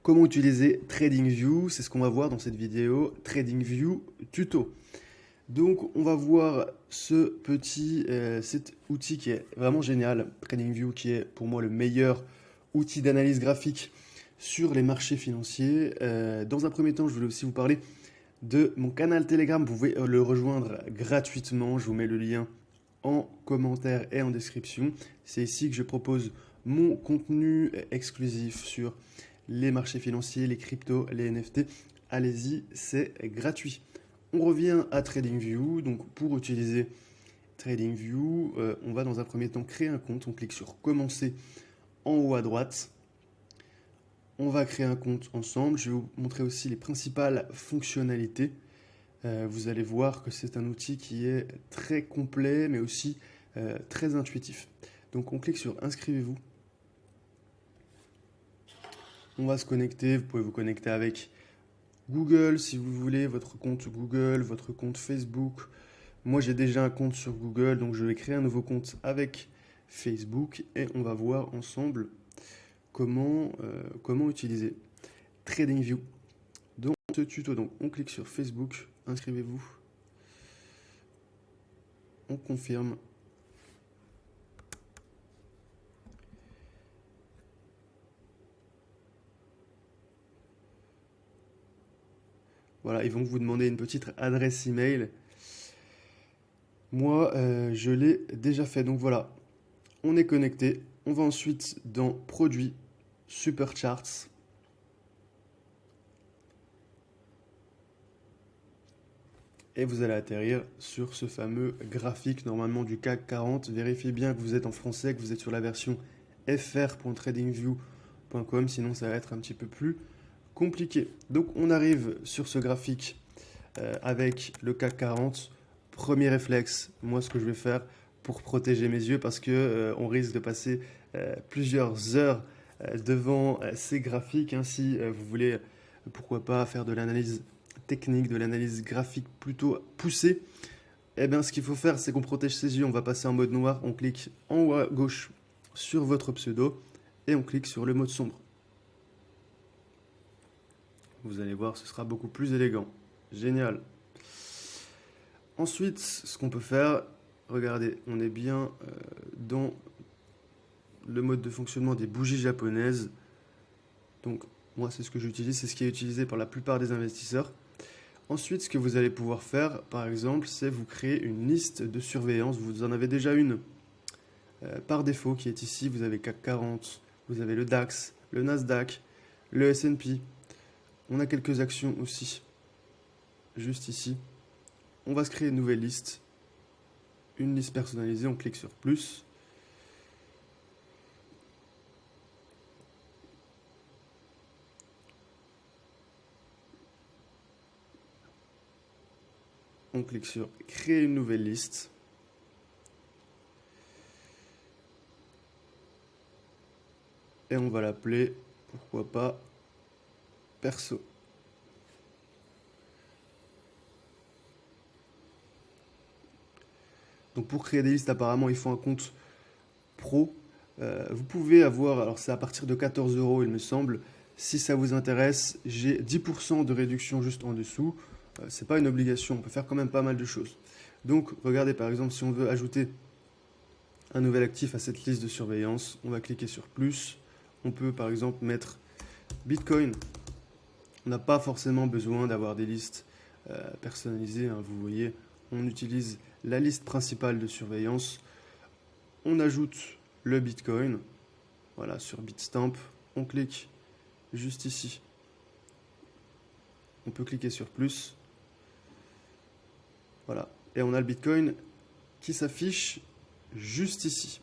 Comment utiliser TradingView? C'est ce qu'on va voir dans cette vidéo, TradingView tuto. Donc on va voir cet outil qui est vraiment génial, TradingView qui est pour moi le meilleur outil d'analyse graphique sur les marchés financiers. Dans un premier temps, je voulais aussi vous parler de mon canal Telegram. Vous pouvez le rejoindre gratuitement. Je vous mets le lien en commentaire et en description. C'est ici que je propose mon contenu exclusif sur les marchés financiers, les cryptos, les NFT. Allez-y, c'est gratuit. On revient à TradingView. Donc pour utiliser TradingView, on va dans un premier temps créer un compte. On clique sur commencer en haut à droite. On va créer un compte ensemble. Je vais vous montrer aussi les principales fonctionnalités. Vous allez voir que c'est un outil qui est très complet, mais aussi très intuitif. Donc on clique sur inscrivez-vous. On va se connecter. Vous pouvez vous connecter avec Google si vous voulez, votre compte Google, votre compte Facebook. Moi j'ai déjà un compte sur Google, donc je vais créer un nouveau compte avec Facebook et on va voir ensemble comment utiliser TradingView. Dans ce tuto, donc on clique sur Facebook, inscrivez-vous, on confirme. Voilà, ils vont vous demander une petite adresse email. Moi, je l'ai déjà fait. Donc voilà, on est connecté. On va ensuite dans Produits, Supercharts. Et vous allez atterrir sur ce fameux graphique normalement du CAC 40. Vérifiez bien que vous êtes en français, que vous êtes sur la version fr.tradingview.com, sinon ça va être un petit peu plus compliqué. Donc on arrive sur ce graphique avec le CAC 40. Premier réflexe, moi ce que je vais faire pour protéger mes yeux, parce que on risque de passer plusieurs heures devant ces graphiques. Si vous voulez, pourquoi pas, faire de l'analyse technique, de l'analyse graphique plutôt poussée, eh bien ce qu'il faut faire, c'est qu'on protège ses yeux. On va passer en mode noir, on clique en haut à gauche sur votre pseudo et on clique sur le mode sombre. Vous allez voir, ce sera beaucoup plus élégant. Génial. Ensuite, ce qu'on peut faire, regardez, on est bien dans le mode de fonctionnement des bougies japonaises. Donc moi, c'est ce que j'utilise, c'est ce qui est utilisé par la plupart des investisseurs. Ensuite, ce que vous allez pouvoir faire, par exemple, c'est vous créer une liste de surveillance. Vous en avez déjà une par défaut qui est ici. Vous avez CAC 40, vous avez le DAX, le Nasdaq, le S&P. On a quelques actions aussi, juste ici. On va se créer une nouvelle liste, une liste personnalisée. On clique sur plus. On clique sur créer une nouvelle liste. Et on va l'appeler, pourquoi pas, perso. Donc pour créer des listes, apparemment, il faut un compte pro. Vous pouvez avoir, alors c'est à partir de 14 euros, il me semble. Si ça vous intéresse, j'ai 10% de réduction juste en dessous. C'est pas une obligation, on peut faire quand même pas mal de choses. Donc regardez, par exemple, si on veut ajouter un nouvel actif à cette liste de surveillance, on va cliquer sur plus. On peut par exemple mettre Bitcoin. On n'a pas forcément besoin d'avoir des listes personnalisées, vous voyez. On utilise la liste principale de surveillance. On ajoute le Bitcoin. Voilà, sur Bitstamp. On clique juste ici. On peut cliquer sur plus. Voilà. Et on a le Bitcoin qui s'affiche juste ici.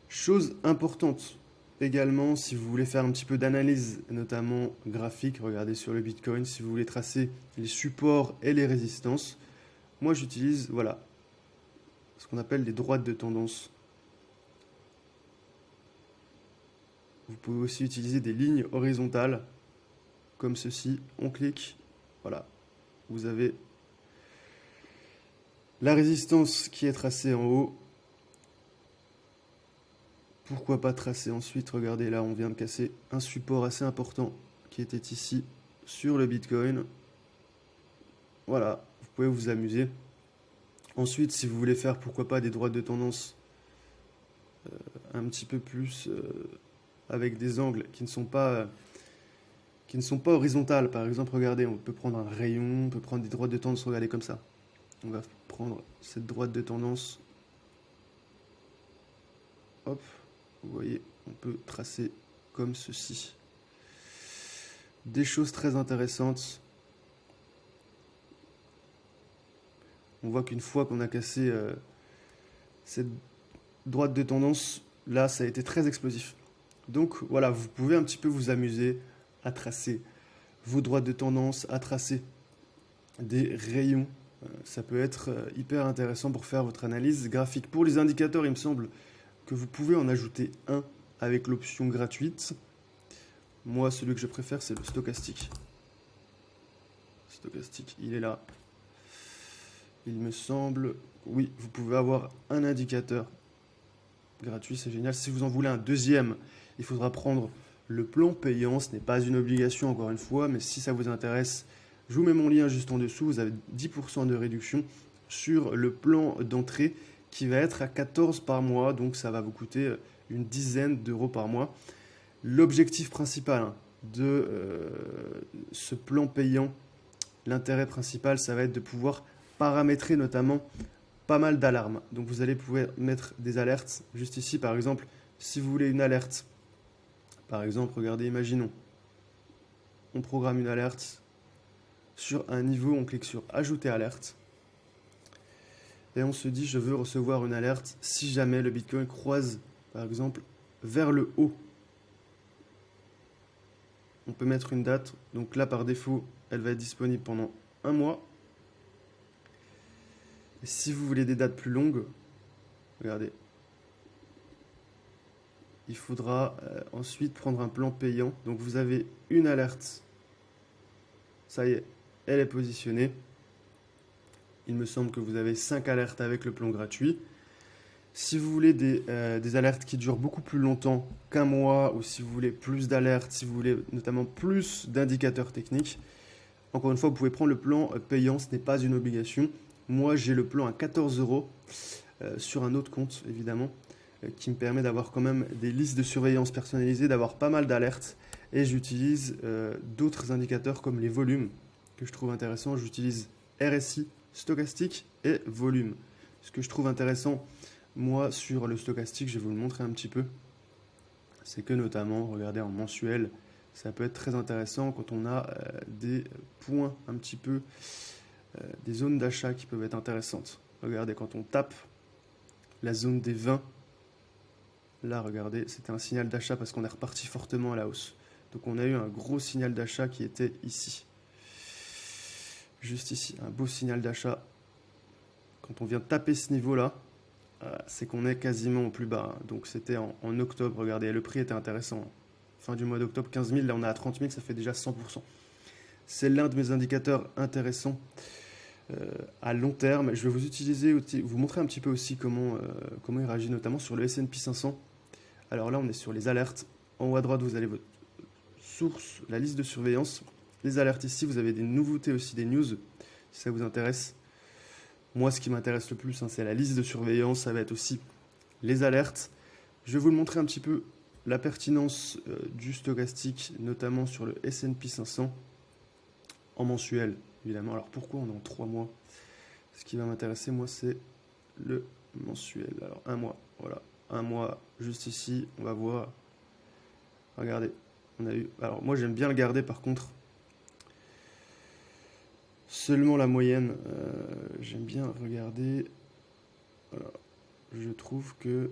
Chose importante également, si vous voulez faire un petit peu d'analyse, notamment graphique, regardez sur le Bitcoin, si vous voulez tracer les supports et les résistances, moi j'utilise, voilà, ce qu'on appelle les droites de tendance. Vous pouvez aussi utiliser des lignes horizontales, comme ceci. On clique, voilà, vous avez la résistance qui est tracée en haut. Pourquoi pas tracer ensuite? Regardez, là, on vient de casser un support assez important qui était ici sur le Bitcoin. Voilà, vous pouvez vous amuser. Ensuite, si vous voulez faire, pourquoi pas, des droites de tendance un petit peu plus avec des angles qui ne sont pas horizontales. Par exemple, regardez, on peut prendre un rayon, on peut prendre des droites de tendance, regardez comme ça. On va prendre cette droite de tendance. Hop, vous voyez, on peut tracer comme ceci. Des choses très intéressantes. On voit qu'une fois qu'on a cassé cette droite de tendance, là, ça a été très explosif. Donc voilà, vous pouvez un petit peu vous amuser à tracer vos droites de tendance, à tracer des rayons. Ça peut être hyper intéressant pour faire votre analyse graphique. Pour les indicateurs, il me semble que vous pouvez en ajouter un avec l'option gratuite. Moi, celui que je préfère, c'est le stochastique. Stochastique, il est là. Il me semble, oui, vous pouvez avoir un indicateur gratuit, c'est génial. Si vous en voulez un deuxième, il faudra prendre le plan payant. Ce n'est pas une obligation, encore une fois, mais si ça vous intéresse, je vous mets mon lien juste en dessous. Vous avez 10% de réduction sur le plan d'entrée qui va être à 14 par mois, donc ça va vous coûter une dizaine d'euros par mois. L'objectif principal de ce plan payant, l'intérêt principal, ça va être de pouvoir paramétrer notamment pas mal d'alarmes. Donc vous allez pouvoir mettre des alertes. Juste ici, par exemple, si vous voulez une alerte, par exemple, regardez, imaginons, on programme une alerte sur un niveau, on clique sur Ajouter alerte. Et on se dit, je veux recevoir une alerte si jamais le Bitcoin croise, par exemple, vers le haut. On peut mettre une date. Donc là, par défaut, elle va être disponible pendant un mois. Et si vous voulez des dates plus longues, regardez, il faudra ensuite prendre un plan payant. Donc vous avez une alerte. Ça y est, elle est positionnée. Il me semble que vous avez 5 alertes avec le plan gratuit. Si vous voulez des alertes qui durent beaucoup plus longtemps qu'un mois, ou si vous voulez plus d'alertes, si vous voulez notamment plus d'indicateurs techniques, encore une fois, vous pouvez prendre le plan payant, ce n'est pas une obligation. Moi, j'ai le plan à 14 euros sur un autre compte, évidemment, qui me permet d'avoir quand même des listes de surveillance personnalisées, d'avoir pas mal d'alertes. Et j'utilise d'autres indicateurs comme les volumes, que je trouve intéressants. J'utilise RSI, stochastique et volume. Ce que je trouve intéressant, moi, sur le stochastique, je vais vous le montrer un petit peu, c'est que notamment, regardez en mensuel, ça peut être très intéressant quand on a des points un petit peu, des zones d'achat qui peuvent être intéressantes. Regardez, quand on tape la zone des 20, là, regardez, c'était un signal d'achat parce qu'on est reparti fortement à la hausse. Donc on a eu un gros signal d'achat qui était ici. Juste ici, un beau signal d'achat. Quand on vient taper ce niveau-là, c'est qu'on est quasiment au plus bas. Donc c'était en octobre, regardez, le prix était intéressant. Fin du mois d'octobre, 15 000, là on est à 30 000, ça fait déjà 100%. C'est l'un de mes indicateurs intéressants à long terme. Je vais vous montrer un petit peu aussi comment il réagit, notamment sur le S&P 500. Alors là, on est sur les alertes. En haut à droite, vous avez votre source, la liste de surveillance. Les alertes ici, vous avez des nouveautés aussi, des news, si ça vous intéresse. Moi, ce qui m'intéresse le plus, c'est la liste de surveillance. Ça va être aussi les alertes. Je vais vous le montrer un petit peu, la pertinence du stochastique, notamment sur le S&P 500, en mensuel, évidemment. Alors, pourquoi on est en 3 mois? Ce qui va m'intéresser, moi, c'est le mensuel. Alors, un mois, voilà. Un mois, juste ici, on va voir. Regardez, on a eu... Alors, moi, j'aime bien le garder, par contre. Seulement la moyenne, j'aime bien regarder. Voilà. Je trouve que...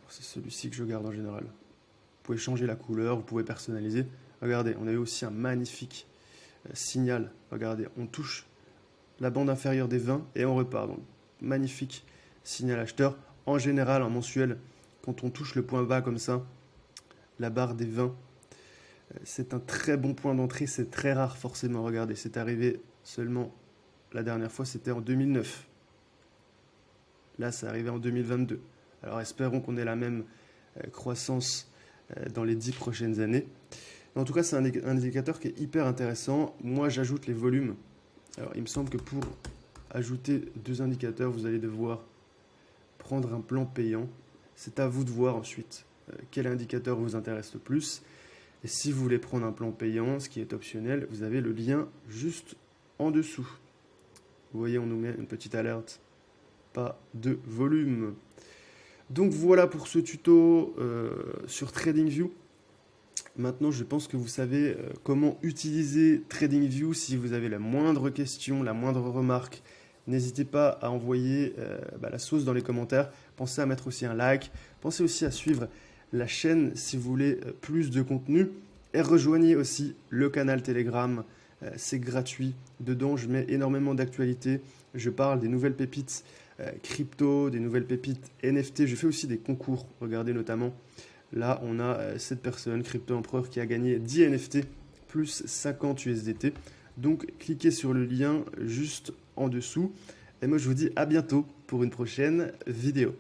c'est celui-ci que je garde en général. Vous pouvez changer la couleur, vous pouvez personnaliser. Regardez, on a eu aussi un magnifique signal. Regardez, on touche la bande inférieure des 20 et on repart. Donc, magnifique signal acheteur. En général, en mensuel, quand on touche le point bas comme ça, la barre des 20, c'est un très bon point d'entrée. C'est très rare forcément. Regardez, c'est arrivé seulement la dernière fois, c'était en 2009. Là, ça arrivait en 2022. Alors espérons qu'on ait la même croissance dans les 10 prochaines années. En tout cas, c'est un indicateur qui est hyper intéressant. Moi, j'ajoute les volumes. Alors, il me semble que pour ajouter 2 indicateurs, vous allez devoir prendre un plan payant. C'est à vous de voir ensuite quel indicateur vous intéresse le plus. Et si vous voulez prendre un plan payant, ce qui est optionnel, vous avez le lien juste en dessous. Vous voyez, on nous met une petite alerte. Pas de volume. Donc voilà pour ce tuto sur TradingView. Maintenant, je pense que vous savez comment utiliser TradingView. Si vous avez la moindre question, la moindre remarque, n'hésitez pas à envoyer la sauce dans les commentaires. Pensez à mettre aussi un like. Pensez aussi à suivre la chaîne si vous voulez plus de contenu. Et rejoignez aussi le canal Telegram. C'est gratuit. Dedans, je mets énormément d'actualités. Je parle des nouvelles pépites crypto, des nouvelles pépites NFT. Je fais aussi des concours. Regardez notamment. Là, on a cette personne, Crypto Empereur, qui a gagné 10 NFT plus 50 USDT. Donc, cliquez sur le lien juste en dessous. Et moi, je vous dis à bientôt pour une prochaine vidéo.